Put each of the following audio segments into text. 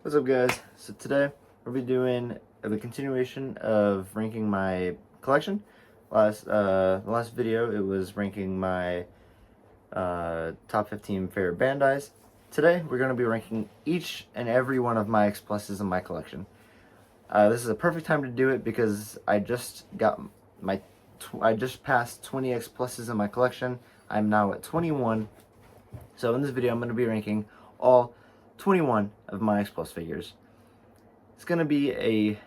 What's up, guys? So today we'll be doing the continuation of ranking my collection. The last video it was ranking my top 15 favorite Bandais. Today we're going to be ranking each and every one of my X Pluses in my collection. This is a perfect time to do it because I just passed 20 X Pluses in my collection. I'm now at 21. So in this video I'm going to be ranking all 21 of my X Plus figures. It's going to be a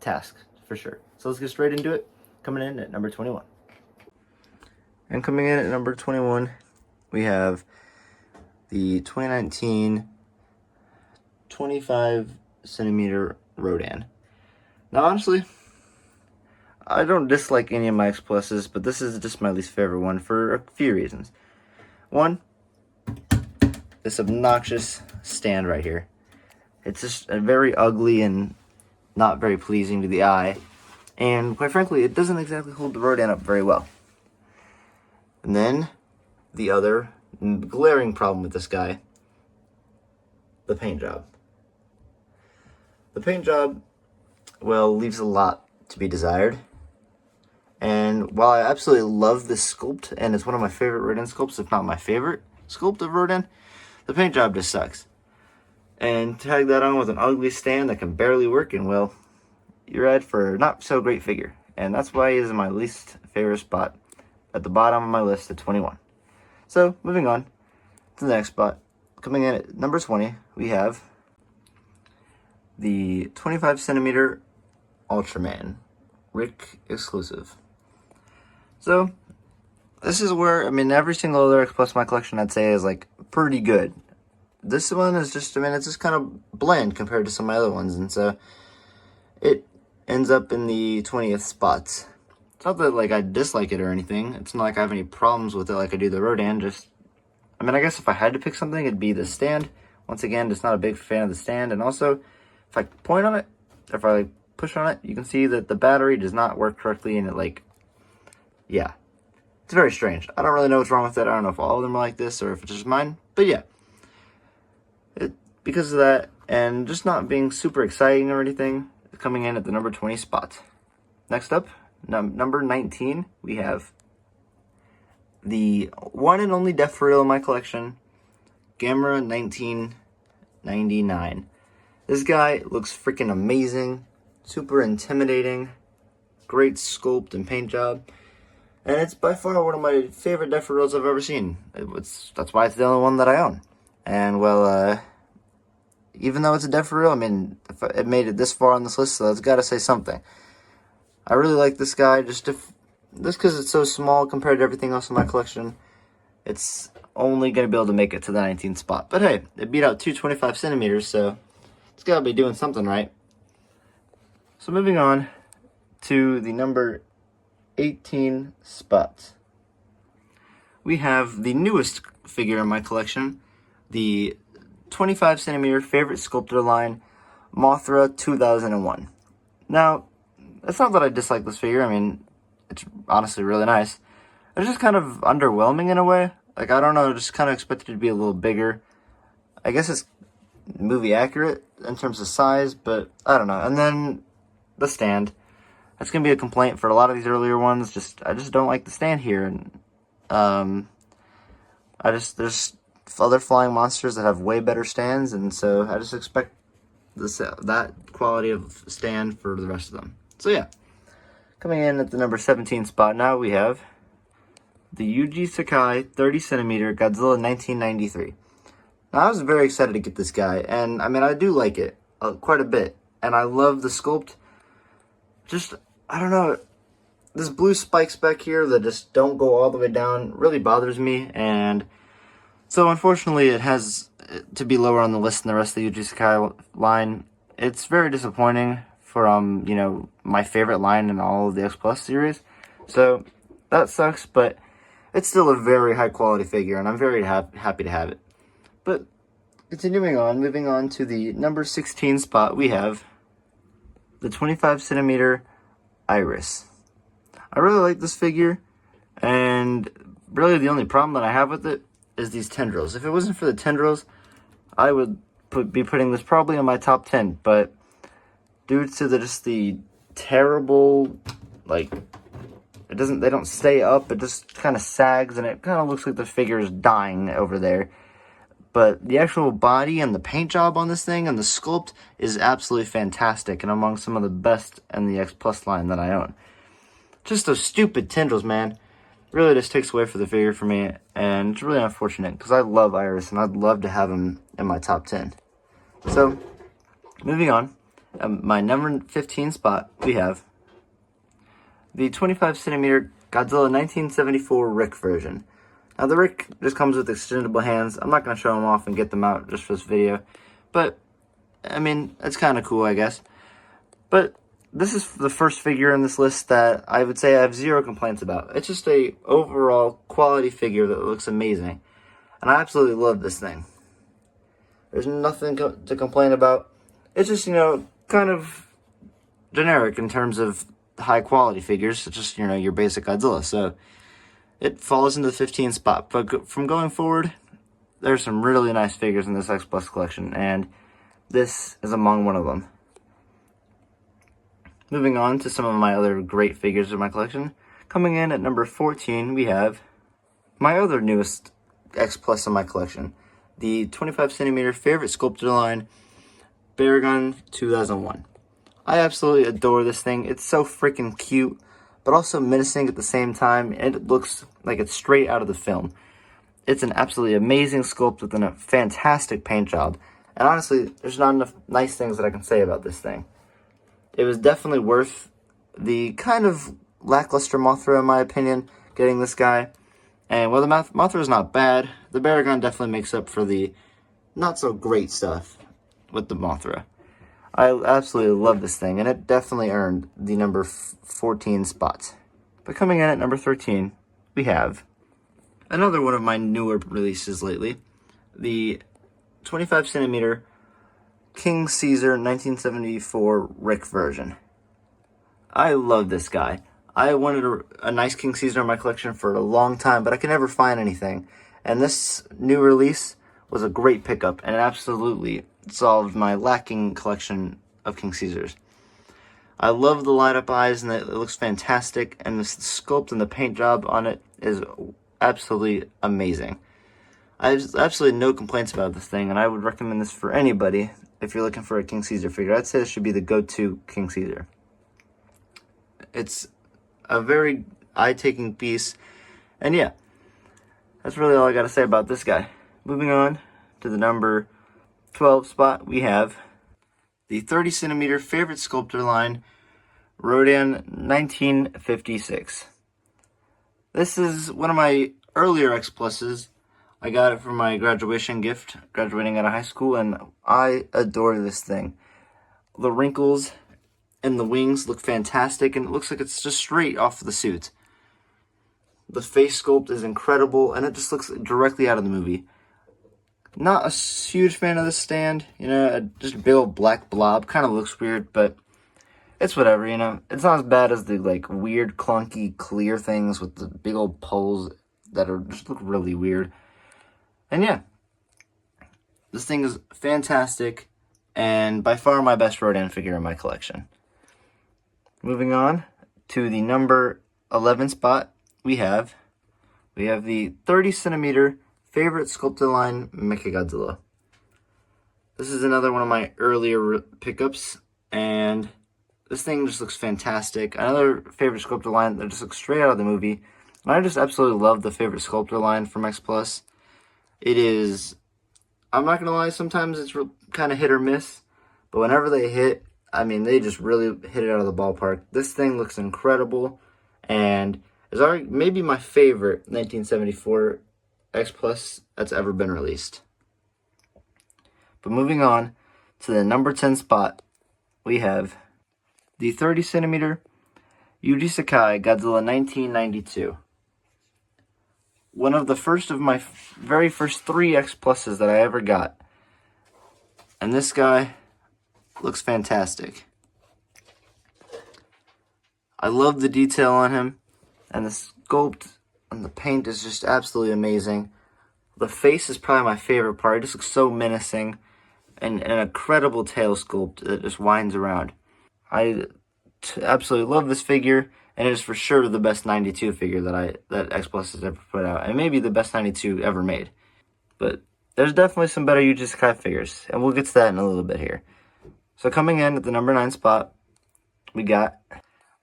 task for sure. So let's get straight into it. Coming in at number 21. And coming in at number 21, we have the 2019 25 centimeter Rodan. Now honestly, I don't dislike any of my X Pluses, but this is just my least favorite one for a few reasons. One, this obnoxious stand right here. It's just very ugly and not very pleasing to the eye, and quite frankly it doesn't exactly hold the Rodan up very well. And then the other glaring problem with this guy, the paint job. The paint job, well, leaves a lot to be desired. And while I absolutely love this sculpt, and it's one of my favorite Rodan sculpts, if not my favorite sculpt of Rodan, the paint job just sucks. And tag that on with an ugly stand that can barely work, and well, you're at for a not so great figure. And that's why he is my least favorite spot at the bottom of my list at 21. So moving on to the next spot. Coming in at number 20, we have the 25 centimeter Ultraman Rick exclusive. So this is where, I mean, every single other X Plus in my collection I'd say is like pretty good. This one is just, I mean, it's just kind of bland compared to some of my other ones, and so it ends up in the 20th spot. It's not that like I dislike it or anything. It's not like I have any problems with it like I do the Rodan. Just, I mean, I guess if I had to pick something, it'd be the stand. Once again, just not a big fan of the stand. And also, if I point on it, if I like push on it, you can see that the battery does not work correctly, and it like, yeah, it's very strange. I don't really know what's wrong with it. I don't know if all of them are like this or if it's just mine, but yeah. Because of that, and just not being super exciting or anything, coming in at the number 20 spot. Next up, number 19, we have the one and only Def for Real in my collection, Gamera 1999. This guy looks freaking amazing, super intimidating, great sculpt and paint job, and it's by far one of my favorite Def for Reals I've ever seen. That's why it's the only one that I own. And well, even though it's a Def for Real, I mean, if it made it this far on this list, so it's got to say something. I really like this guy, just because it's so small compared to everything else in my collection. It's only going to be able to make it to the 19th spot. But hey, it beat out 225 centimeters, so it's got to be doing something right. So moving on to the number 18 spot. We have the newest figure in my collection, the 25 centimeter favorite sculptor line, Mothra 2001. Now, it's not that I dislike this figure. I mean, it's honestly really nice. It's just kind of underwhelming in a way. Like, I don't know, just kind of expected it to be a little bigger. I guess it's movie accurate in terms of size, but I don't know. And then the stand. That's going to be a complaint for a lot of these earlier ones. I just don't like the stand here. And there's other flying monsters that have way better stands, and so I just expect that quality of stand for the rest of them. So yeah, coming in at the number 17 spot now, we have the Yuji Sakai 30 centimeter Godzilla 1993. Now, I was very excited to get this guy, and I mean, I do like it quite a bit, and I love the sculpt. Just, I don't know, this blue spikes back here that just don't go all the way down really bothers me, and so unfortunately it has to be lower on the list than the rest of the Yuji Sakai line. It's very disappointing from, you know, my favorite line in all of the X Plus series. So that sucks, but it's still a very high quality figure, and I'm very happy to have it. But continuing on, moving on to the number 16 spot, we have the 25 centimeter Iris. I really like this figure, and really the only problem that I have with it is these tendrils. If it wasn't for the tendrils, I would be putting this probably in my top 10, but due to just the terrible, like, they don't stay up, it just kind of sags, and it kind of looks like the figure is dying over there. But the actual body and the paint job on this thing and the sculpt is absolutely fantastic and among some of the best in the X Plus line that I own. Just those stupid tendrils, man. Really just takes away from the figure for me, and it's really unfortunate because I love Iris and I'd love to have him in my top 10. So, moving on, my number 15 spot, we have the 25cm Godzilla 1974 Rick version. Now, the Rick just comes with extendable hands. I'm not going to show them off and get them out just for this video. But, I mean, it's kind of cool, I guess. But this is the first figure in this list that I would say I have zero complaints about. It's just a overall quality figure that looks amazing. And I absolutely love this thing. There's nothing to complain about. It's just, kind of generic in terms of high quality figures. It's just, your basic Godzilla. So it falls into the 15th spot. But from going forward, there's some really nice figures in this X Plus collection, and this is among one of them. Moving on to some of my other great figures in my collection. Coming in at number 14, we have my other newest X Plus in my collection, the 25cm favorite sculpted line, Baragon 2001. I absolutely adore this thing. It's so freaking cute, but also menacing at the same time, and it looks like it's straight out of the film. It's an absolutely amazing sculpt with a fantastic paint job, and honestly, there's not enough nice things that I can say about this thing. It was definitely worth the kind of lackluster Mothra, in my opinion, getting this guy. And while the Mothra is not bad, the Baragon definitely makes up for the not-so-great stuff with the Mothra. I absolutely love this thing, and it definitely earned the number 14 spot. But coming in at number 13, we have another one of my newer releases lately, the 25cm King Caesar 1974 Rick version. I love this guy. I wanted a nice King Caesar in my collection for a long time, but I could never find anything. And this new release was a great pickup, and it absolutely solved my lacking collection of King Caesars. I love the light-up eyes, and it looks fantastic, and the sculpt and the paint job on it is absolutely amazing. I have absolutely no complaints about this thing, and I would recommend this for anybody if you're looking for a King Caesar figure. I'd say this should be the go-to King Caesar. It's a very eye-taking piece, and yeah, that's really all I got to say about this guy. Moving on to the number 12 spot, we have the 30cm favorite sculptor line, Rodan 1956. This is one of my earlier X Pluses. I got it for my graduation gift, graduating out of high school, and I adore this thing. The wrinkles and the wings look fantastic, and it looks like it's just straight off of the suit. The face sculpt is incredible, and it just looks directly out of the movie. Not a huge fan of this stand, just a big old black blob. Kind of looks weird, but it's whatever, It's not as bad as the, weird, clunky, clear things with the big old poles that just look really weird. And yeah, this thing is fantastic, and by far my best Rodan figure in my collection. Moving on to the number 11 spot, we have the 30cm favorite sculpted line Mechagodzilla. This is another one of my earlier pickups, and this thing just looks fantastic. Another favorite sculptor line that just looks straight out of the movie. And I just absolutely love the favorite sculptor line from X Plus. It is, I'm not going to lie, sometimes it's kind of hit or miss. But whenever they hit, they just really hit it out of the ballpark. This thing looks incredible, and is maybe my favorite 1974 X Plus that's ever been released. But moving on to the number 10 spot, we have the 30cm Yuji Sakai Godzilla 1992. One of the first of my very first 3 X Pluses that I ever got. And this guy looks fantastic. I love the detail on him, and the sculpt and the paint is just absolutely amazing. The face is probably my favorite part. It just looks so menacing, and an incredible tail sculpt that just winds around. I absolutely love this figure, and it is for sure the best 92 figure that X Plus has ever put out, and maybe the best 92 ever made. But there's definitely some better Yuji Sakai figures, and we'll get to that in a little bit here. So coming in at the number 9 spot, we got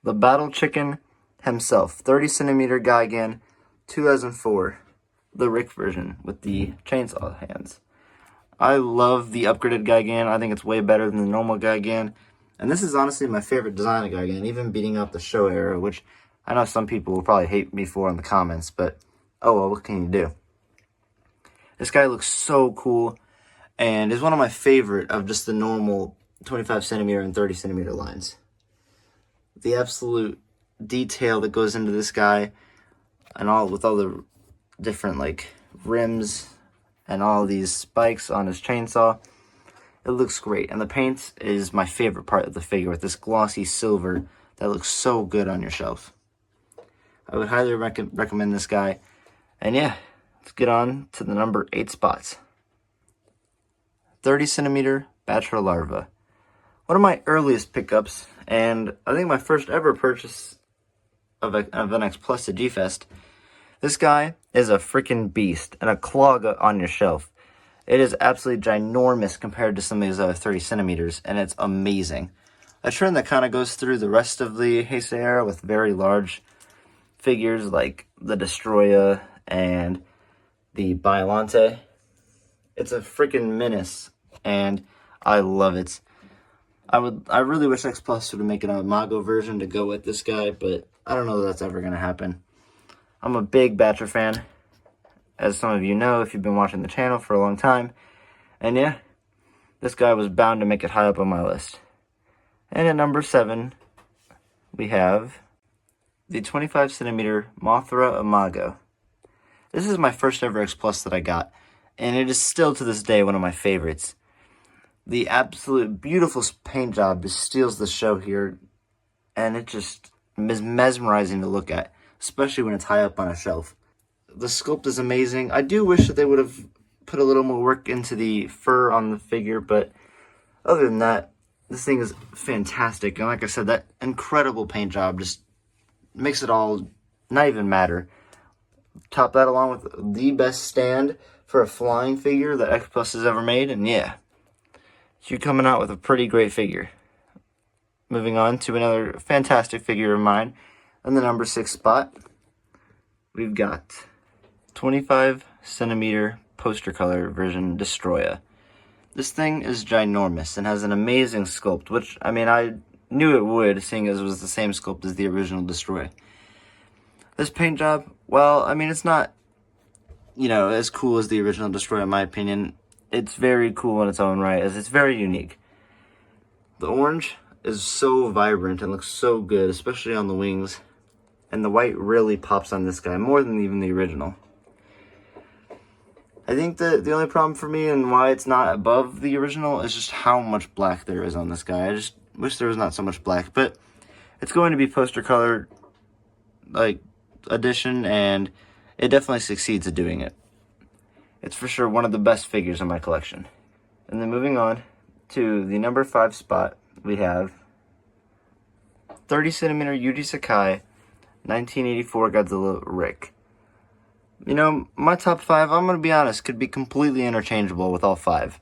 the Battle Chicken himself, 30 centimeter Gigan, 2004, the Rick version with the chainsaw hands. I love the upgraded Gigan. I think it's way better than the normal Gigan. And this is honestly my favorite design of Gigan, even beating up the Show era, which I know some people will probably hate me for in the comments, but oh well, what can you do? This guy looks so cool, and is one of my favorite of just the normal 25 centimeter and 30 centimeter lines. The absolute detail that goes into this guy, and with all the different like rims and all these spikes on his chainsaw, it looks great. And the paint is my favorite part of the figure, with this glossy silver that looks so good on your shelf. I would highly recommend this guy. And yeah, let's get on to the number 8 spots. 30 centimeter Bachelor Larva. One of my earliest pickups, and I think my first ever purchase of an X Plus at G-Fest. This guy is a freaking beast and a clog on your shelf. It is absolutely ginormous compared to some of these other 30 centimeters, and it's amazing. A trend that kind of goes through the rest of the Heisei era with very large figures like the Destroya and the Biollante. It's a freaking menace, and I love it. I really wish X Plus would make an Imago version to go with this guy, but I don't know if that's ever going to happen. I'm a big Bachelor fan, as some of you know if you've been watching the channel for a long time. And yeah, this guy was bound to make it high up on my list. And at number 7, we have the 25 centimeter Mothra Imago. This is my first ever X Plus that I got, and it is still to this day one of my favorites. The absolute beautiful paint job just steals the show here, and it just is mesmerizing to look at, especially when it's high up on a shelf. The sculpt is amazing. I do wish that they would have put a little more work into the fur on the figure, but other than that, this thing is fantastic. And like I said, that incredible paint job just makes it all not even matter. Top that along with the best stand for a flying figure that X Plus has ever made, and yeah, you're coming out with a pretty great figure. Moving on to another fantastic figure of mine, in the number 6 spot, we've got 25 centimeter poster color version Destroya. This thing is ginormous and has an amazing sculpt, which, I mean, I knew it would, seeing as it was the same sculpt as the original Destroy. This paint job, well, I mean, it's not, as cool as the original Destroy, in my opinion. It's very cool in its own right, as it's very unique. The orange is so vibrant and looks so good, especially on the wings. And the white really pops on this guy, more than even the original. I think that the only problem for me and why it's not above the original is just how much black there is on this guy. I just wish there was not so much black, but it's going to be poster color edition, and it definitely succeeds at doing it. It's for sure one of the best figures in my collection. And then moving on to the number 5 spot, we have 30 centimeter Yuji Sakai 1984 Godzilla Rick. My top 5, I'm going to be honest, could be completely interchangeable with all 5.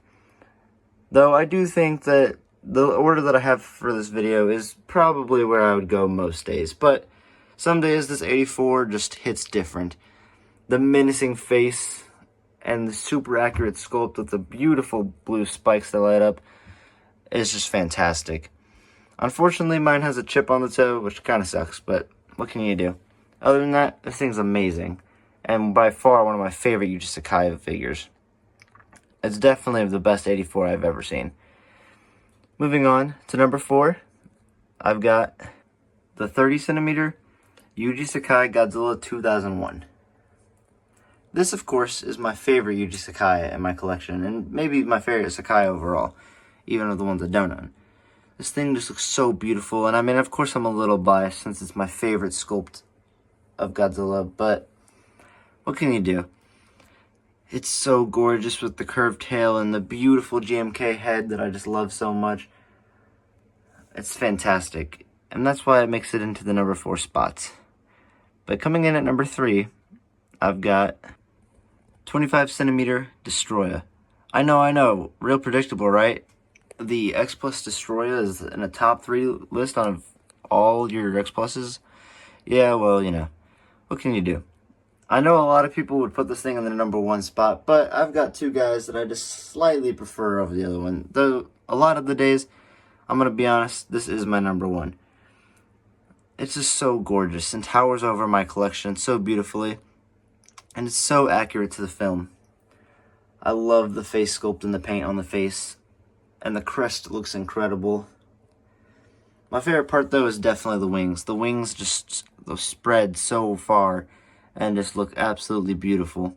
Though I do think that the order that I have for this video is probably where I would go most days. But some days this 84 just hits different. The menacing face and the super accurate sculpt with the beautiful blue spikes that light up is just fantastic. Unfortunately, mine has a chip on the toe, which kind of sucks, but what can you do? Other than that, this thing's amazing, and by far one of my favorite Yuji Sakai figures. It's definitely the best 84 I've ever seen. Moving on to number 4, I've got the 30 centimeter Yuji Sakai Godzilla 2001. This, of course, is my favorite Yuji Sakai in my collection, and maybe my favorite Sakai overall, even of the ones I don't own. This thing just looks so beautiful, and I mean, of course I'm a little biased since it's my favorite sculpt of Godzilla, but what can you do? It's so gorgeous with the curved tail and the beautiful GMK head that I just love so much. It's fantastic. And that's why it makes it into the number 4 spot. But coming in at number 3, I've got 25 centimeter Destroyer. I know, real predictable, right? The X Plus Destroyer is in a top 3 list on all your X Pluses. Yeah, well, what can you do? I know a lot of people would put this thing in the number 1 spot, but I've got 2 guys that I just slightly prefer over the other one. Though, a lot of the days, I'm going to be honest, this is my number 1. It's just so gorgeous and towers over my collection so beautifully. And it's so accurate to the film. I love the face sculpt and the paint on the face. And the crest looks incredible. My favorite part, though, is definitely the wings. The wings just spread so far and just look absolutely beautiful.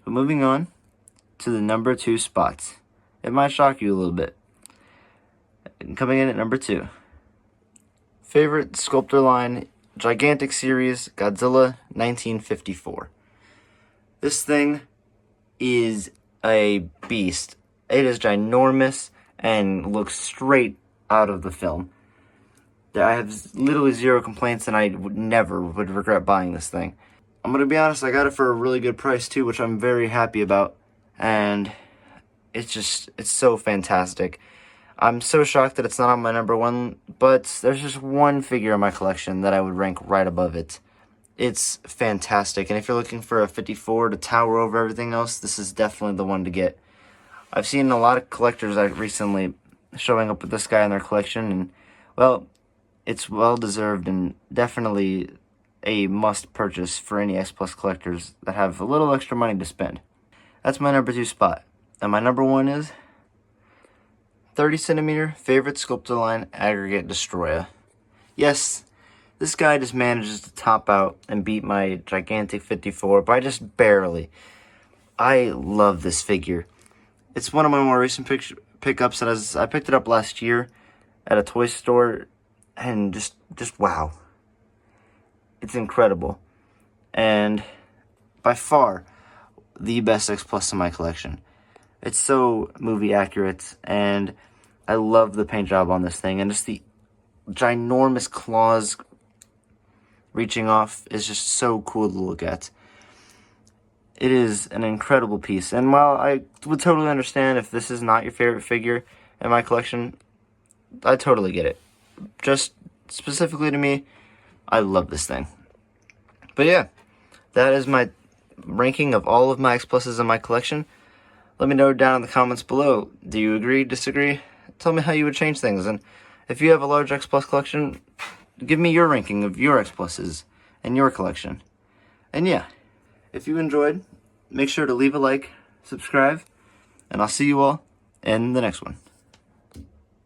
But moving on to the number 2 spot. It might shock you a little bit. Coming in at number 2. Favorite sculptor line, Gigantic Series, Godzilla 1954. This thing is a beast. It is ginormous and looks straight out of the film. I have literally 0 complaints, and I never would regret buying this thing. I'm going to be honest, I got it for a really good price too, which I'm very happy about. And it's so fantastic. I'm so shocked that it's not on my number 1, but there's just one figure in my collection that I would rank right above it. It's fantastic, and if you're looking for a 54 to tower over everything else, this is definitely the one to get. I've seen a lot of collectors recently showing up with this guy in their collection, and, well, it's well-deserved and definitely a must-purchase for any X Plus collectors that have a little extra money to spend. That's my number 2 spot, and my number 1 is 30 centimeter favorite sculptor line Aggregate Destroyer. Yes, this guy just manages to top out and beat my Gigantic 54 by just barely. I love this figure. It's one of my more recent pickups, and I picked it up last year at a toy store, and just wow. It's incredible. And by far the best X Plus in my collection. It's so movie accurate, and I love the paint job on this thing, and just the ginormous claws reaching off is just so cool to look at. It is an incredible piece, and while I would totally understand if this is not your favorite figure in my collection, I totally get it. Just specifically to me, I love this thing. But yeah, that is my ranking of all of my X Pluses in my collection. Let me know down in the comments below. Do you agree, disagree? Tell me how you would change things. And if you have a large X Plus collection, give me your ranking of your X Pluses and your collection. And yeah, if you enjoyed, make sure to leave a like, subscribe, and I'll see you all in the next one.